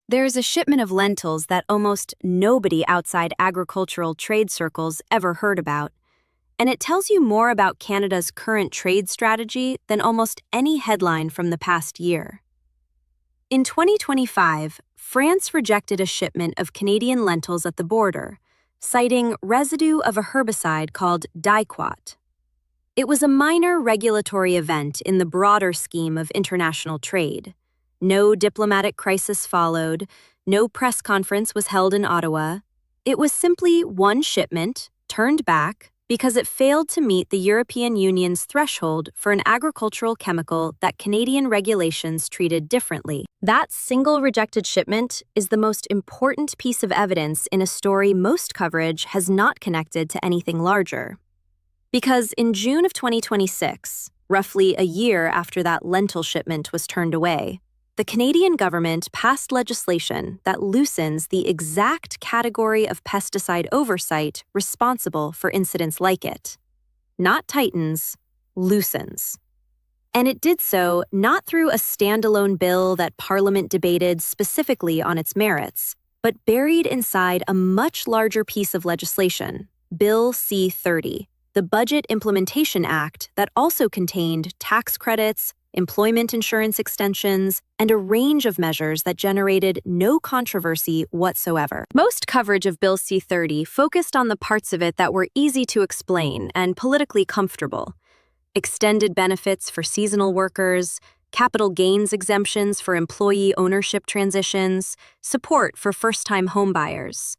There's a shipment of lentils that almost nobody outside agricultural trade circles ever heard about, and it tells you more about Canada's current trade strategy than almost any headline from the past year. In 2025, France rejected a shipment of Canadian lentils at the border, citing residue of a herbicide called diquat. It was a minor regulatory event in the broader scheme of international trade. No diplomatic crisis followed, no press conference was held in Ottawa. It was simply one shipment, turned back, because it failed to meet the European Union's threshold for an agricultural chemical that Canadian regulations treated differently. That single rejected shipment is the most important piece of evidence in a story most coverage has not connected to anything larger. Because in June of 2026, roughly a year after that lentil shipment was turned away, the Canadian government passed legislation that loosens the exact category of pesticide oversight responsible for incidents like it. Not tightens, loosens. And it did so not through a standalone bill that Parliament debated specifically on its merits, but buried inside a much larger piece of legislation, Bill C-30, the Budget Implementation Act that also contained tax credits, employment insurance extensions, and a range of measures that generated no controversy whatsoever. Most coverage of Bill C-30 focused on the parts of it that were easy to explain and politically comfortable. Extended benefits for seasonal workers, capital gains exemptions for employee ownership transitions, support for first-time homebuyers.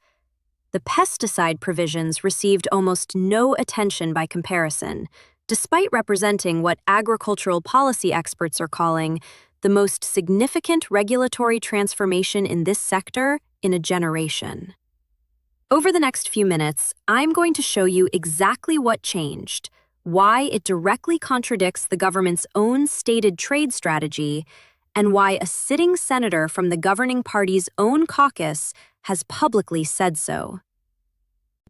The pesticide provisions received almost no attention by comparison, despite representing what agricultural policy experts are calling the most significant regulatory transformation in this sector in a generation. Over the next few minutes, I'm going to show you exactly what changed, why it directly contradicts the government's own stated trade strategy, and why a sitting senator from the governing party's own caucus has publicly said so.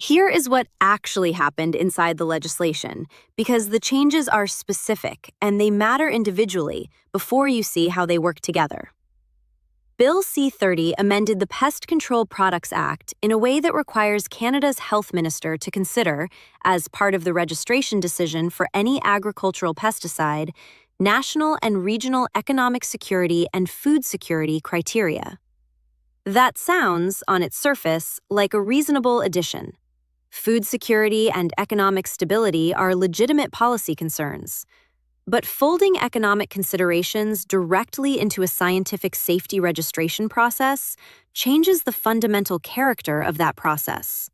Here is what actually happened inside the legislation, because the changes are specific and they matter individually before you see how they work together. Bill C-30 amended the Pest Control Products Act in a way that requires Canada's health minister to consider, as part of the registration decision for any agricultural pesticide, national and regional economic security and food security criteria. That sounds, on its surface, like a reasonable addition. Food security and economic stability are legitimate policy concerns. But folding economic considerations directly into a scientific safety registration process changes the fundamental character of that process.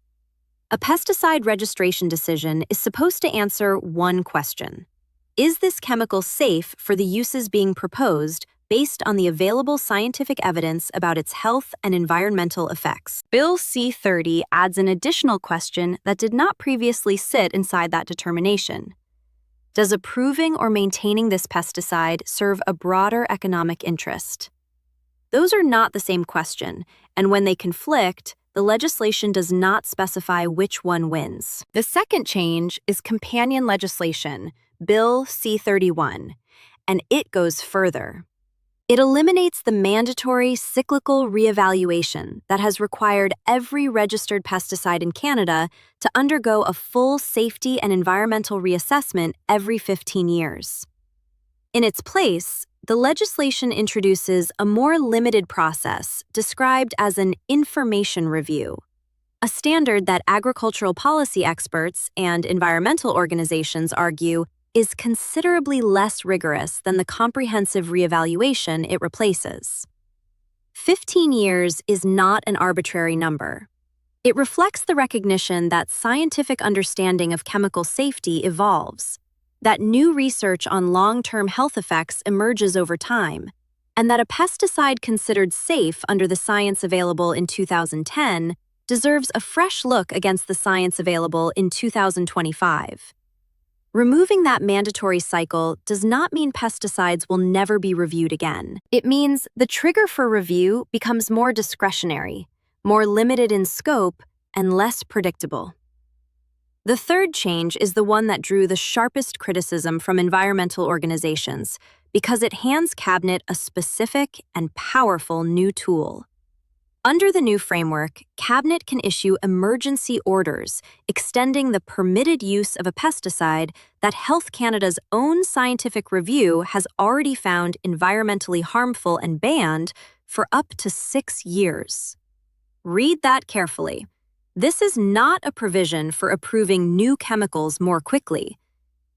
A pesticide registration decision is supposed to answer one question: is this chemical safe for the uses being proposed based on the available scientific evidence about its health and environmental effects? Bill C-30 adds an additional question that did not previously sit inside that determination. Does approving or maintaining this pesticide serve a broader economic interest? Those are not the same question, and when they conflict, the legislation does not specify which one wins. The second change is companion legislation, Bill C-31, and it goes further. It eliminates the mandatory cyclical reevaluation that has required every registered pesticide in Canada to undergo a full safety and environmental reassessment every 15 years. In its place, the legislation introduces a more limited process described as an information review, a standard that agricultural policy experts and environmental organizations argue is considerably less rigorous than the comprehensive reevaluation it replaces. 15 years is not an arbitrary number. It reflects the recognition that scientific understanding of chemical safety evolves, that new research on long-term health effects emerges over time, and that a pesticide considered safe under the science available in 2010 deserves a fresh look against the science available in 2025. Removing that mandatory cycle does not mean pesticides will never be reviewed again. It means the trigger for review becomes more discretionary, more limited in scope, and less predictable. The third change is the one that drew the sharpest criticism from environmental organizations because it hands Cabinet a specific and powerful new tool: Under the new framework, Cabinet can issue emergency orders extending the permitted use of a pesticide that Health Canada's own scientific review has already found environmentally harmful and banned for up to 6 years. Read that carefully. This is not a provision for approving new chemicals more quickly.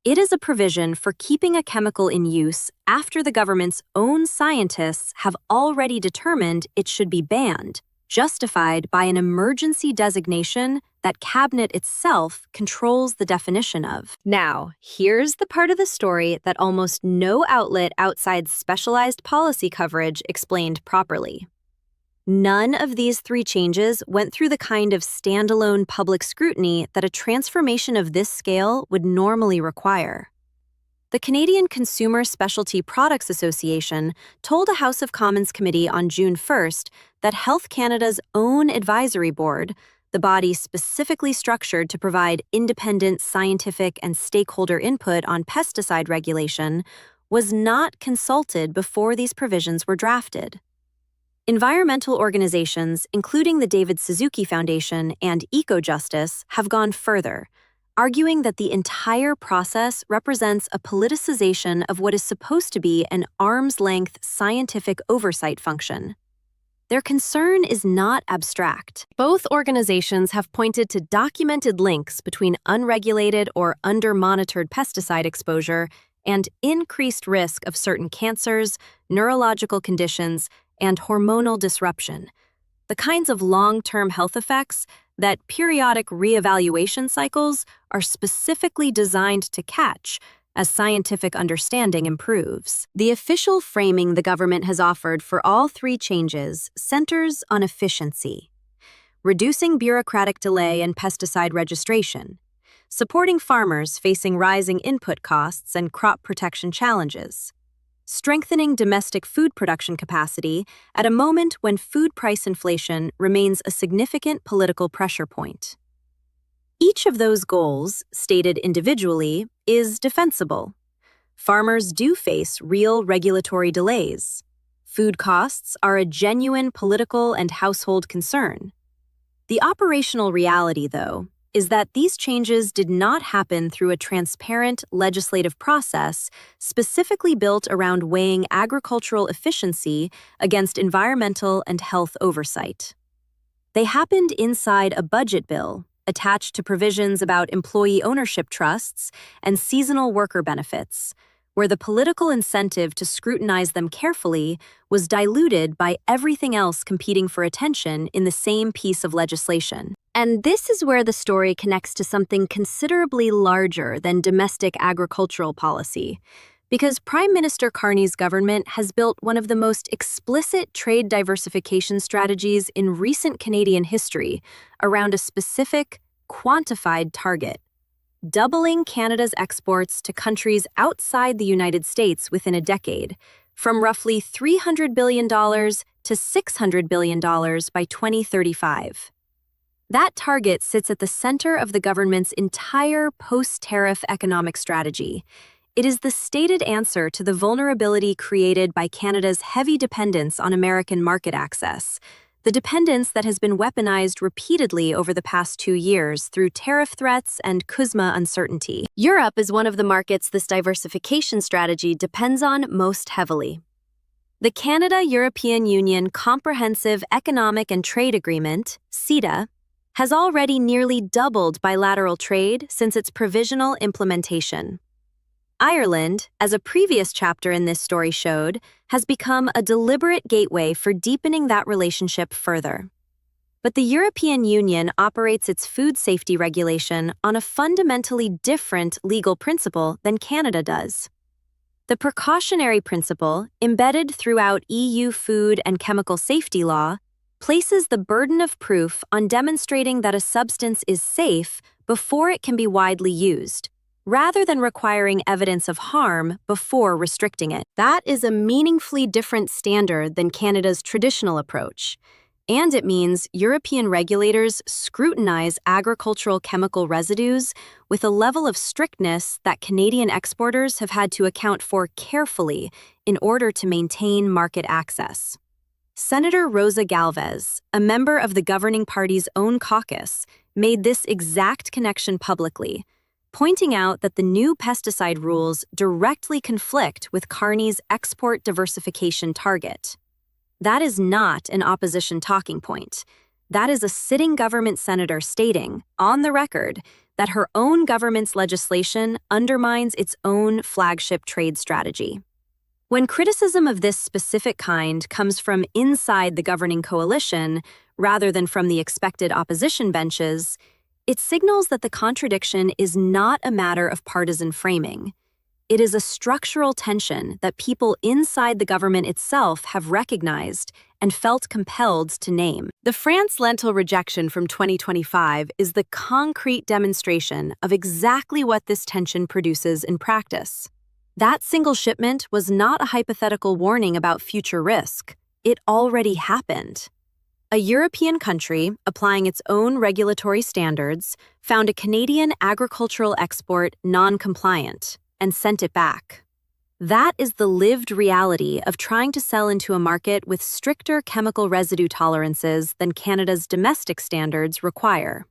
It is a provision for keeping a chemical in use after the government's own scientists have already determined it should be banned, justified by an emergency designation that Cabinet itself controls the definition of. Now, here's the part of the story that almost no outlet outside specialized policy coverage explained properly. None of these 3 changes went through the kind of standalone public scrutiny that a transformation of this scale would normally require. The Canadian Consumer Specialty Products Association told a House of Commons committee on June 1st that Health Canada's own advisory board, the body specifically structured to provide independent scientific and stakeholder input on pesticide regulation, was not consulted before these provisions were drafted. Environmental organizations, including the David Suzuki Foundation and EcoJustice, have gone further, arguing that the entire process represents a politicization of what is supposed to be an arm's-length scientific oversight function. Their concern is not abstract. Both organizations have pointed to documented links between unregulated or under-monitored pesticide exposure and increased risk of certain cancers, neurological conditions, and hormonal disruption, the kinds of long-term health effects that periodic reevaluation cycles are specifically designed to catch as scientific understanding improves. The official framing the government has offered for all 3 changes centers on efficiency, reducing bureaucratic delay in pesticide registration, supporting farmers facing rising input costs and crop protection challenges, strengthening domestic food production capacity at a moment when food price inflation remains a significant political pressure point. Each of those goals, stated individually, is defensible. Farmers do face real regulatory delays. Food costs are a genuine political and household concern. The operational reality, though, is that these changes did not happen through a transparent legislative process specifically built around weighing agricultural efficiency against environmental and health oversight. They happened inside a budget bill attached to provisions about employee ownership trusts and seasonal worker benefits, where the political incentive to scrutinize them carefully was diluted by everything else competing for attention in the same piece of legislation. And this is where the story connects to something considerably larger than domestic agricultural policy, because Prime Minister Carney's government has built one of the most explicit trade diversification strategies in recent Canadian history around a specific, quantified target: doubling Canada's exports to countries outside the United States within a decade, from roughly $300 billion to $600 billion by 2035. That target sits at the center of the government's entire post-tariff economic strategy. It is the stated answer to the vulnerability created by Canada's heavy dependence on American market access, the dependence that has been weaponized repeatedly over the past 2 years through tariff threats and CUSMA uncertainty. Europe is one of the markets this diversification strategy depends on most heavily. The Canada-European Union Comprehensive Economic and Trade Agreement, CETA, has already nearly doubled bilateral trade since its provisional implementation. Ireland, as a previous chapter in this story showed, has become a deliberate gateway for deepening that relationship further. But the European Union operates its food safety regulation on a fundamentally different legal principle than Canada does. The precautionary principle, embedded throughout EU food and chemical safety law, places the burden of proof on demonstrating that a substance is safe before it can be widely used, rather than requiring evidence of harm before restricting it. That is a meaningfully different standard than Canada's traditional approach, and it means European regulators scrutinize agricultural chemical residues with a level of strictness that Canadian exporters have had to account for carefully in order to maintain market access. Senator Rosa Galvez, a member of the governing party's own caucus, made this exact connection publicly, pointing out that the new pesticide rules directly conflict with Carney's export diversification target. That is not an opposition talking point. That is a sitting government senator stating, on the record, that her own government's legislation undermines its own flagship trade strategy. When criticism of this specific kind comes from inside the governing coalition, rather than from the expected opposition benches, it signals that the contradiction is not a matter of partisan framing. It is a structural tension that people inside the government itself have recognized and felt compelled to name. The France lentil rejection from 2025 is the concrete demonstration of exactly what this tension produces in practice. That single shipment was not a hypothetical warning about future risk. It already happened. A European country, applying its own regulatory standards, found a Canadian agricultural export non-compliant and sent it back. That is the lived reality of trying to sell into a market with stricter chemical residue tolerances than Canada's domestic standards require.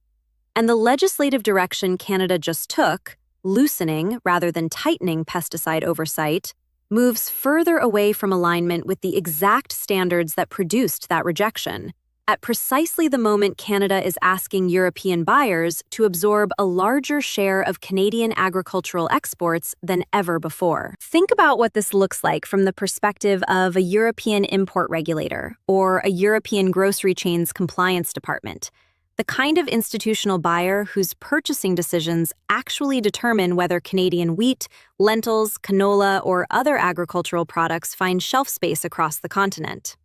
And the legislative direction Canada just took, loosening rather than tightening pesticide oversight, moves further away from alignment with the exact standards that produced that rejection, at precisely the moment Canada is asking European buyers to absorb a larger share of Canadian agricultural exports than ever before. Think about what this looks like from the perspective of a European import regulator or a European grocery chain's compliance department, the kind of institutional buyer whose purchasing decisions actually determine whether Canadian wheat, lentils, canola, or other agricultural products find shelf space across the continent.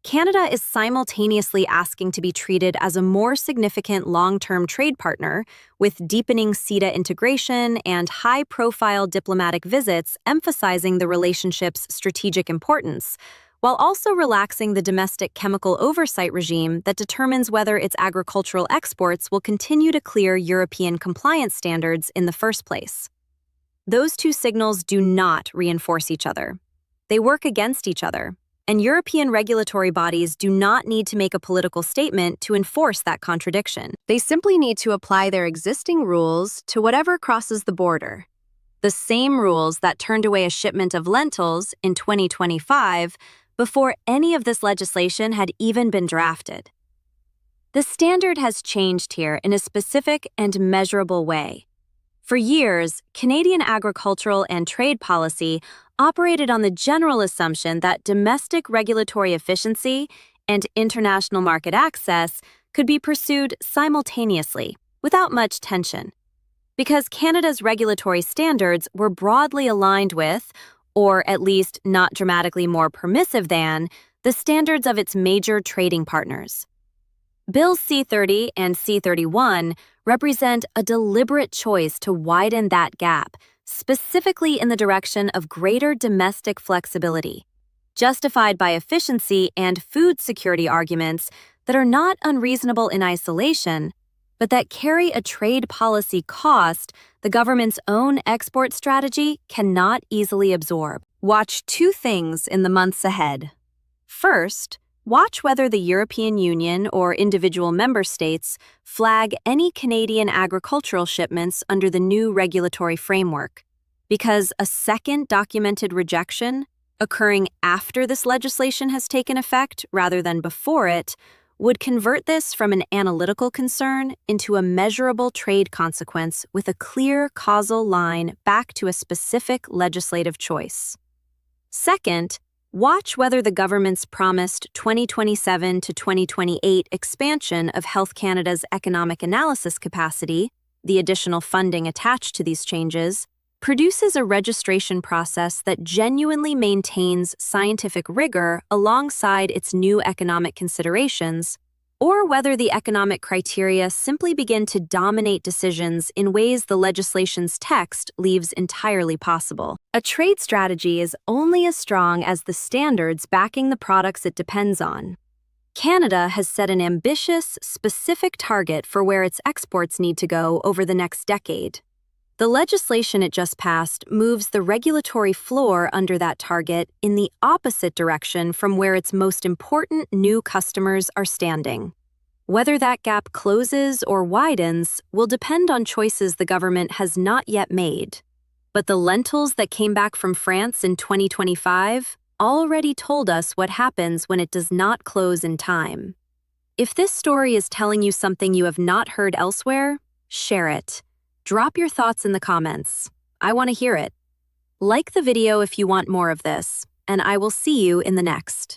Canada is simultaneously asking to be treated as a more significant long-term trade partner, with deepening CETA integration and high-profile diplomatic visits emphasizing the relationship's strategic importance, while also relaxing the domestic chemical oversight regime that determines whether its agricultural exports will continue to clear European compliance standards in the first place. Those two signals do not reinforce each other. They work against each other. And European regulatory bodies do not need to make a political statement to enforce that contradiction. They simply need to apply their existing rules to whatever crosses the border. The same rules that turned away a shipment of lentils in 2025 before any of this legislation had even been drafted. The standard has changed here in a specific and measurable way. For years, Canadian agricultural and trade policy operated on the general assumption that domestic regulatory efficiency and international market access could be pursued simultaneously, without much tension. Because Canada's regulatory standards were broadly aligned with, or at least not dramatically more permissive than, the standards of its major trading partners. Bills C-30 and C-31 represent a deliberate choice to widen that gap, specifically in the direction of greater domestic flexibility, justified by efficiency and food security arguments that are not unreasonable in isolation, but that carry a trade policy cost the government's own export strategy cannot easily absorb. Watch two things in the months ahead. First, watch whether the European Union or individual member states flag any Canadian agricultural shipments under the new regulatory framework, because a second documented rejection, occurring after this legislation has taken effect rather than before it, would convert this from an analytical concern into a measurable trade consequence with a clear causal line back to a specific legislative choice. Second, watch whether the government's promised 2027 to 2028 expansion of Health Canada's economic analysis capacity, the additional funding attached to these changes, produces a registration process that genuinely maintains scientific rigor alongside its new economic considerations, or whether the economic criteria simply begin to dominate decisions in ways the legislation's text leaves entirely possible. A trade strategy is only as strong as the standards backing the products it depends on. Canada has set an ambitious, specific target for where its exports need to go over the next decade. The legislation it just passed moves the regulatory floor under that target in the opposite direction from where its most important new customers are standing. Whether that gap closes or widens will depend on choices the government has not yet made. But the lentils that came back from France in 2025 already told us what happens when it does not close in time. If this story is telling you something you have not heard elsewhere, share it. Drop your thoughts in the comments. I want to hear it. Like the video if you want more of this, and I will see you in the next.